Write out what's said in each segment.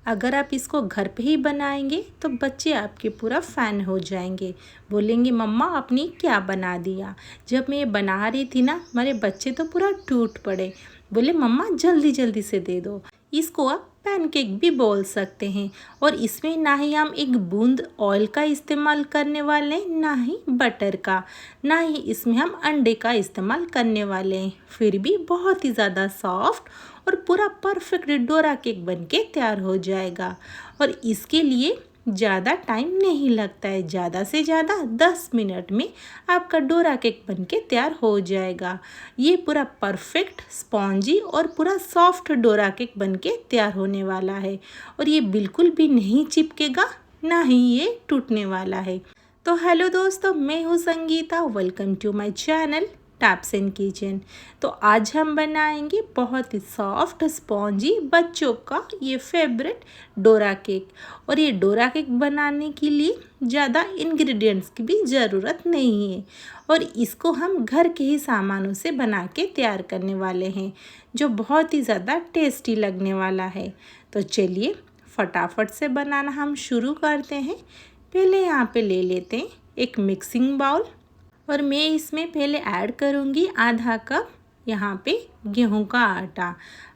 अगर आप इसको घर पे ही बनाएंगे तो बच्चे आपके पूरा फ़ैन हो जाएंगे, बोलेंगे मम्मा आपने क्या बना दिया। जब मैं ये बना रही थी ना, मेरे बच्चे तो पूरा टूट पड़े, बोले मम्मा जल्दी जल्दी से दे दो। इसको आप पैनकेक भी बोल सकते हैं। और इसमें ना ही हम एक बूंद ऑयल का इस्तेमाल करने वाले हैं, ना ही बटर का, ना ही इसमें हम अंडे का इस्तेमाल करने वाले हैं। फिर भी बहुत ही ज़्यादा सॉफ्ट और पूरा परफेक्ट डोरा केक बनके तैयार हो जाएगा। और इसके लिए ज़्यादा टाइम नहीं लगता है, ज़्यादा से ज़्यादा 10 मिनट में आपका डोरा केक बनके तैयार हो जाएगा। ये पूरा परफेक्ट स्पॉन्जी और पूरा सॉफ्ट डोरा केक बनके तैयार होने वाला है। और ये बिल्कुल भी नहीं चिपकेगा, ना ही ये टूटने वाला है। तो हेलो दोस्तों, मैं हूँ Sangeeta, welcome to my channel taps and kitchen. तो आज हम बनाएंगे बहुत ही सॉफ्ट स्पॉन्जी बच्चों का ये फेवरेट डोरा केक। और ये डोरा केक बनाने के लिए ज़्यादा इंग्रेडिएंट्स की भी ज़रूरत नहीं है, और इसको हम घर के ही सामानों से बना के तैयार करने वाले हैं, जो बहुत ही ज़्यादा टेस्टी लगने वाला है। तो चलिए फटाफट से बनाना हम शुरू करते हैं। पहले यहाँ पे ले लेते हैं एक मिक्सिंग बाउल, और मैं इसमें पहले ऐड करूँगी आधा कप यहाँ पे गेहूं का आटा।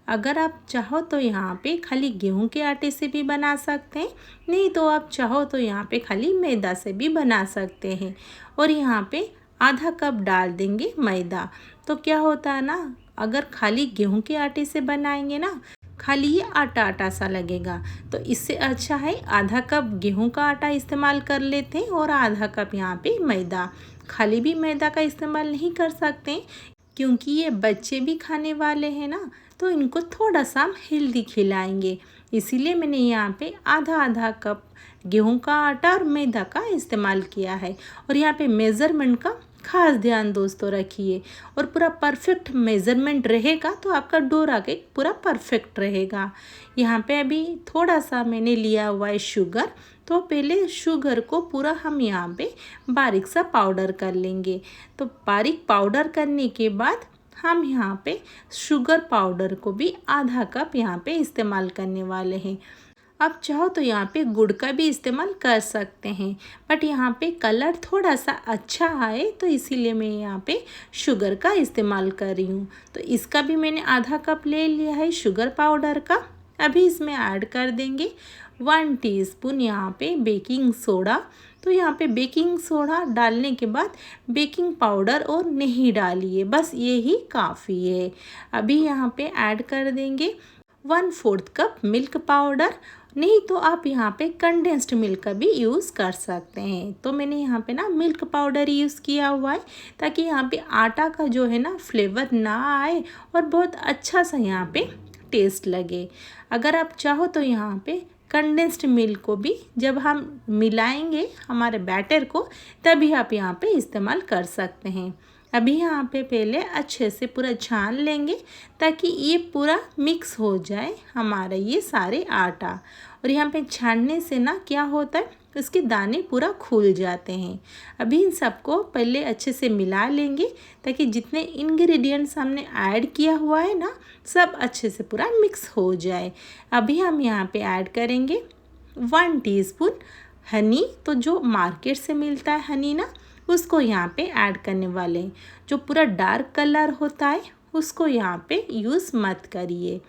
अगर आप चाहो तो यहाँ पे खाली गेहूं के आटे से भी बना सकते हैं, नहीं तो आप चाहो तो यहाँ पे खाली मैदा से भी बना सकते हैं। और यहाँ पे आधा कप डाल देंगे मैदा। तो क्या होता है ना, अगर खाली गेहूं के आटे से बनाएंगे ना, खाली ये आटा आटा सा लगेगा। तो इससे अच्छा है आधा कप गेहूं का आटा इस्तेमाल कर लेते हैं और आधा कप यहाँ पे मैदा। खाली भी मैदा का इस्तेमाल नहीं कर सकते, क्योंकि ये बच्चे भी खाने वाले हैं ना, तो इनको थोड़ा सा हम हेल्दी खिलाएंगे। इसीलिए मैंने यहाँ पे आधा आधा कप गेहूं का आटा और मैदा का इस्तेमाल किया है। और यहाँ पे मेज़रमेंट का खास ध्यान दोस्तों रखिए, और पूरा परफेक्ट मेज़रमेंट रहेगा तो आपका डोरा केक पूरा परफेक्ट रहेगा। यहाँ पे अभी थोड़ा सा मैंने लिया हुआ है शुगर। तो पहले शुगर को पूरा हम यहाँ पे बारीक सा पाउडर कर लेंगे। तो बारीक पाउडर करने के बाद हम यहाँ पे शुगर पाउडर को भी आधा कप यहाँ पे इस्तेमाल करने वाले हैं। आप चाहो तो यहाँ पे गुड़ का भी इस्तेमाल कर सकते हैं, बट यहाँ पे कलर थोड़ा सा अच्छा आए तो इसीलिए मैं यहाँ पे शुगर का इस्तेमाल कर रही हूँ। तो इसका भी मैंने आधा कप ले लिया है शुगर पाउडर का। अभी इसमें ऐड कर देंगे 1 टीस्पून यहाँ पे बेकिंग सोडा। तो यहाँ पे बेकिंग सोडा डालने के बाद बेकिंग पाउडर और नहीं डालिए, बस ये ही काफ़ी है। अभी यहाँ पे ऐड कर देंगे 1/4 कप मिल्क पाउडर, नहीं तो आप यहाँ पे कंडेंस्ड मिल्क का भी यूज़ कर सकते हैं। तो मैंने यहाँ पे ना मिल्क पाउडर यूज़ किया हुआ है, ताकि यहाँ पे आटा का जो है ना फ्लेवर ना आए और बहुत अच्छा सा यहाँ पे टेस्ट लगे। अगर आप चाहो तो यहाँ पे कंडेंस्ड मिल्क को भी जब हम मिलाएंगे हमारे बैटर को, तभी आप यहाँ पे इस्तेमाल कर सकते हैं। अभी यहाँ पे पहले अच्छे से पूरा छान लेंगे, ताकि ये पूरा मिक्स हो जाए हमारा ये सारे आटा। और यहाँ पे छानने से ना क्या होता है, इसके दाने पूरा खुल जाते हैं। अभी इन सबको पहले अच्छे से मिला लेंगे, ताकि जितने इंग्रेडिएंट्स हमने ऐड किया हुआ है ना, सब अच्छे से पूरा मिक्स हो जाए। अभी हम यहाँ पे ऐड करेंगे 1 टीस्पून हनी। तो जो मार्केट से मिलता है हनी ना, उसको यहाँ पे ऐड करने वाले हैं। जो पूरा डार्क कलर होता है उसको यहाँ पे यूज़ मत करिए।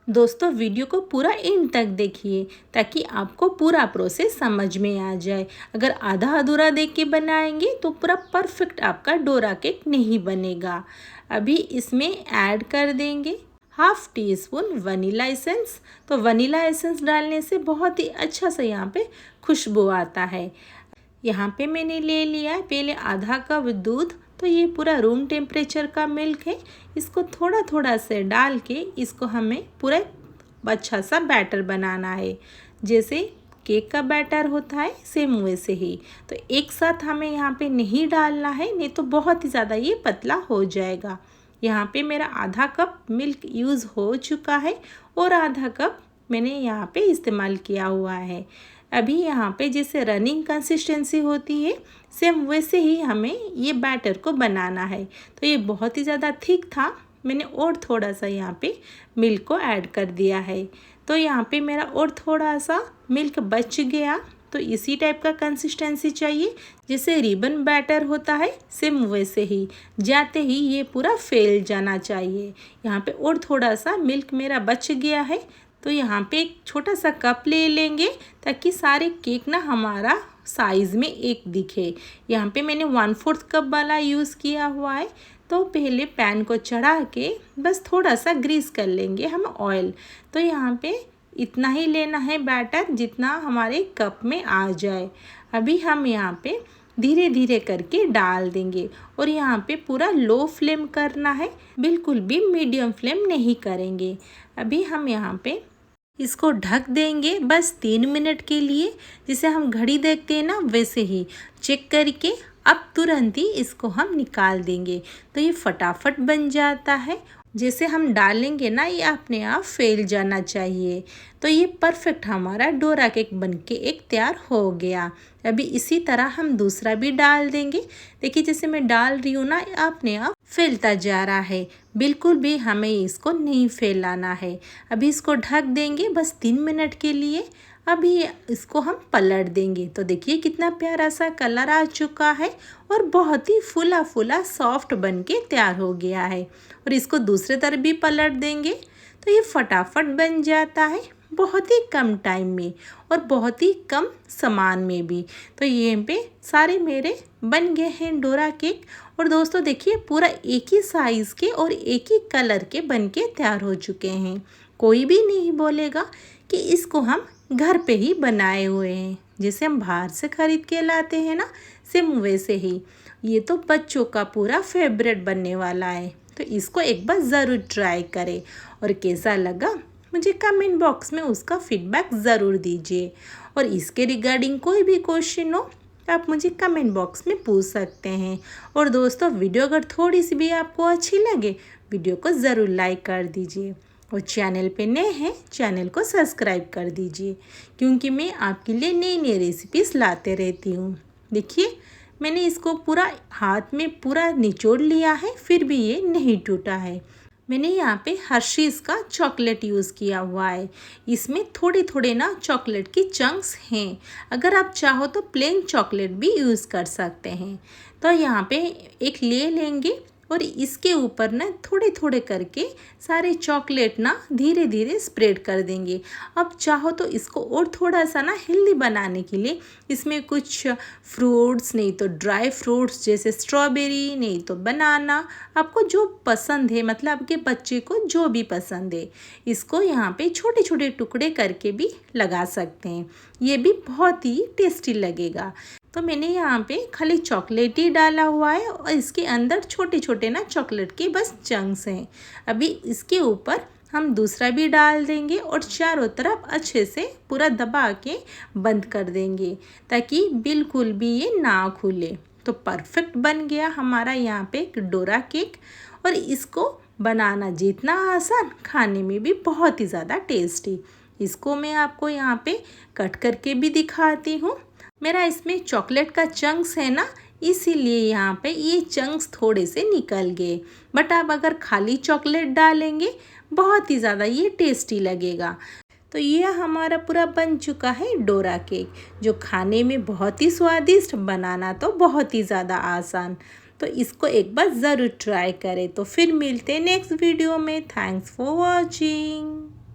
दोस्तों वीडियो को पूरा एंड तक देखिए, ताकि आपको पूरा प्रोसेस समझ में आ जाए। अगर आधा अधूरा देख के बनाएंगे तो पूरा परफेक्ट आपका डोरा केक नहीं बनेगा। अभी इसमें ऐड कर देंगे 1/2 टीस्पून वनीला एसेंस। तो वनीला एसेंस डालने से बहुत ही अच्छा सा यहाँ पे खुशबू आता है। यहाँ पे मैंने ले लिया है पहले आधा कप दूध। तो ये पूरा रूम टेम्परेचर का मिल्क है, इसको थोड़ा थोड़ा से डाल के इसको हमें पूरा अच्छा सा बैटर बनाना है। जैसे केक का बैटर होता है सेम वैसे ही। तो एक साथ हमें यहाँ पे नहीं डालना है, नहीं तो बहुत ही ज़्यादा ये पतला हो जाएगा। यहाँ पे मेरा आधा कप मिल्क यूज़ हो चुका है और आधा कप मैंने यहाँ पे इस्तेमाल किया हुआ है। अभी यहाँ पे जैसे रनिंग कंसिस्टेंसी होती है, सेम वैसे ही हमें ये बैटर को बनाना है। तो ये बहुत ही ज़्यादा थिक था, मैंने और थोड़ा सा यहाँ पे मिल्क को ऐड कर दिया है। तो यहाँ पे मेरा और थोड़ा सा मिल्क बच गया। तो इसी टाइप का कंसिस्टेंसी चाहिए, जैसे रिबन बैटर होता है सेम वैसे ही, जाते ही ये पूरा फैल जाना चाहिए। यहाँ पे और थोड़ा सा मिल्क मेरा बच गया है, तो यहाँ पे एक छोटा सा कप ले लेंगे ताकि सारे केक ना हमारा साइज़ में एक दिखे। यहाँ पे मैंने 1/4 कप वाला यूज़ किया हुआ है। तो पहले पैन को चढ़ा के बस थोड़ा सा ग्रीस कर लेंगे हम ऑयल। तो यहाँ पे इतना ही लेना है बैटर जितना हमारे कप में आ जाए। अभी हम यहाँ पे धीरे धीरे करके डाल देंगे और यहाँ पे पूरा लो फ्लेम करना है, बिल्कुल भी मीडियम फ्लेम नहीं करेंगे। अभी हम यहाँ पे इसको ढक देंगे बस 3 मिनट के लिए, जिसे हम घड़ी देखते हैं ना वैसे ही चेक करके अब तुरंत ही इसको हम निकाल देंगे। तो ये फटाफट बन जाता है, जैसे हम डालेंगे ना ये अपने आप फैल जाना चाहिए। तो ये परफेक्ट हमारा डोरा केक बनके एक तैयार हो गया। अभी इसी तरह हम दूसरा भी डाल देंगे। देखिए जैसे मैं डाल रही हूँ ना अपने आप फैलता जा रहा है, बिल्कुल भी हमें इसको नहीं फैलाना है। अभी इसको ढक देंगे बस 3 मिनट के लिए। अभी इसको हम पलट देंगे। तो देखिए कितना प्यारा सा कलर आ चुका है और बहुत ही फूला फूला सॉफ्ट बन के तैयार हो गया है। और इसको दूसरे तरफ भी पलट देंगे तो ये फटाफट बन जाता है, बहुत ही कम टाइम में और बहुत ही कम सामान में भी। तो ये पे सारे मेरे बन गए हैं डोरा केक। और दोस्तों देखिए पूरा एक ही साइज़ के और एक ही कलर के बन के तैयार हो चुके हैं। कोई भी नहीं बोलेगा कि इसको हम घर पे ही बनाए हुए हैं, जैसे हम बाहर से ख़रीद के लाते हैं ना सेम वैसे ही। ये तो बच्चों का पूरा फेवरेट बनने वाला है, तो इसको एक बार ज़रूर ट्राई करें और कैसा लगा मुझे कमेंट बॉक्स में उसका फीडबैक ज़रूर दीजिए। और इसके रिगार्डिंग कोई भी क्वेश्चन हो तो आप मुझे कमेंट बॉक्स में पूछ सकते हैं। और दोस्तों वीडियो अगर थोड़ी सी भी आपको अच्छी लगे वीडियो को ज़रूर लाइक कर दीजिए और चैनल पे नए हैं चैनल को सब्सक्राइब कर दीजिए, क्योंकि मैं आपके लिए नई नई रेसिपीज़ लाते रहती हूँ। देखिए मैंने इसको पूरा हाथ में पूरा निचोड़ लिया है, फिर भी ये नहीं टूटा है। मैंने यहाँ पे हर्शीज़ का चॉकलेट यूज़ किया हुआ है। इसमें थोड़े थोड़े ना चॉकलेट की चंक्स हैं, अगर आप चाहो तो प्लेन चॉकलेट भी यूज़ कर सकते हैं। तो यहाँ पे एक ले लेंगे और इसके ऊपर ना थोड़े थोड़े करके सारे चॉकलेट ना धीरे धीरे स्प्रेड कर देंगे। अब चाहो तो इसको और थोड़ा सा ना हेल्दी बनाने के लिए इसमें कुछ फ्रूट्स, नहीं तो ड्राई फ्रूट्स जैसे स्ट्रॉबेरी, नहीं तो बनाना, आपको जो पसंद है, मतलब आपके बच्चे को जो भी पसंद है, इसको यहाँ पे छोटे छोटे टुकड़े करके भी लगा सकते हैं। ये भी बहुत ही टेस्टी लगेगा। तो मैंने यहाँ पे खाली चॉकलेट ही डाला हुआ है और इसके अंदर छोटे छोटे ना चॉकलेट के बस चंक्स हैं। अभी इसके ऊपर हम दूसरा भी डाल देंगे और चारों तरफ अच्छे से पूरा दबा के बंद कर देंगे ताकि बिल्कुल भी ये ना खुले। तो परफेक्ट बन गया हमारा यहाँ पे एक डोरा केक। और इसको बनाना जितना आसान, खाने में भी बहुत ही ज़्यादा टेस्टी। इसको मैं आपको यहाँ पे कट करके भी दिखाती हूँ। मेरा इसमें चॉकलेट का चंक्स है ना, इसीलिए यहाँ पे ये चंक्स थोड़े से निकल गए। बट आप अगर खाली चॉकलेट डालेंगे बहुत ही ज़्यादा ये टेस्टी लगेगा। तो ये हमारा पूरा बन चुका है डोरा केक, जो खाने में बहुत ही स्वादिष्ट, बनाना तो बहुत ही ज़्यादा आसान। तो इसको एक बार ज़रूर ट्राई करें। तो फिर मिलते हैं नेक्स्ट वीडियो में। Thanks for watching.